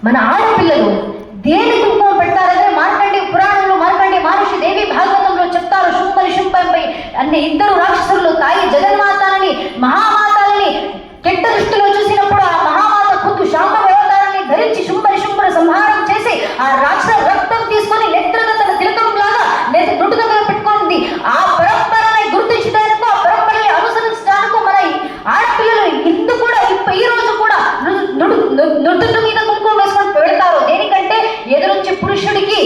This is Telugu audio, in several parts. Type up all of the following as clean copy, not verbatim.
మన ఆడపిల్లలు దేని కుంకుమ పెడతారంటే మార్కండి పురాణంలో మార్కండి మహర్షి దేవి భాగవతంలో చెప్తారు. శుంభని శుంభంపై అన్ని ఇద్దరు రాక్షసులు తాయి జగన్మాతాలని మహామాతాలని కెట్ట దృష్టిలో చూసినప్పుడు ఆ మహామాత ఖుద్దు శాంభవి అవతారాన్ని ధరించి శుంభని శుంభని సంహారం చేసి ఆ రాక్షస రక్తం తీసుకొని నెత్తురుగా తన తిలకం లాగా నుడు దగ్గర పెట్టుకుంది. ఆ పరంపరని గుర్తించడానికి ఆ పరంపరని అనుసరించడానికి మన ఆడపిల్లలు ఇందు కూడా ఈ రోజు కూడా నుదుటి మీద కుంకుమ వేసుకొని పెడతారు. దేనికంటే ఎదురొచ్చే పురుషుడికి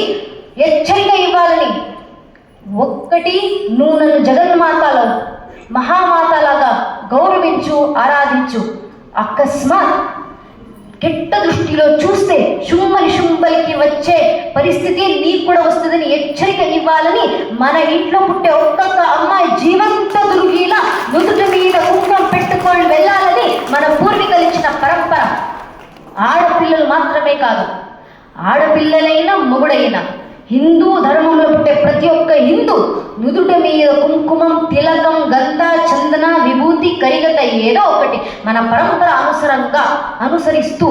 హెచ్చరిక ఇవ్వాలని. ఒక్కటి, నువ్వు నన్ను జగన్మాతలో మహామాతలాగా గౌరవించు, ఆరాధించు. అకస్మాత్ కెట్ట దృష్టిలో చూస్తే శుంభని శుంభలికి వచ్చే పరిస్థితి నీకు కూడా వస్తుందని హెచ్చరిక ఇవ్వాలని మన ఇంట్లో పుట్టే ఒక్కొక్క అమ్మాయి జీవంత దుర్గిలా నుదుటి మీద కుంకుమ పెట్టుకొని వెళ్ళాలని మన పూర్వీకులు ఇచ్చిన పరంపర. ఆడపిల్లలు మాత్రమే కాదు, ఆడపిల్లలైనా మొగుడైనా హిందూ ధర్మంలో పుట్టే ప్రతి ఒక్క హిందూ నుదుటి మీద కుంకుమం, తిలకం, గంధ, చందన, విభూతి, కరిగత ఏదో ఒకటి మన పరంపర అనుసరిస్తూ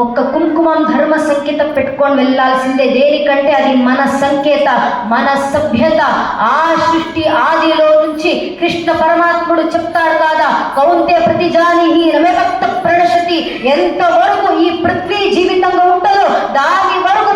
ఒక్క కుంకుమం ధర్మ సంకేతం పెట్టుకొని వెళ్ళాల్సిందే. దేనికంటే అది మన సంకేత, మన సభ్యత. ఆ సృష్టి ఆదిలో నుంచి కృష్ణ పరమాత్ముడు చెప్తాడు కాదా, కౌంతే ప్రతిజానిహి రమేభక్త ప్రణశతి. ఎంతవరకు ఈ పృథ్వీ జీవితంగా ఉంటుందో దాని వరకు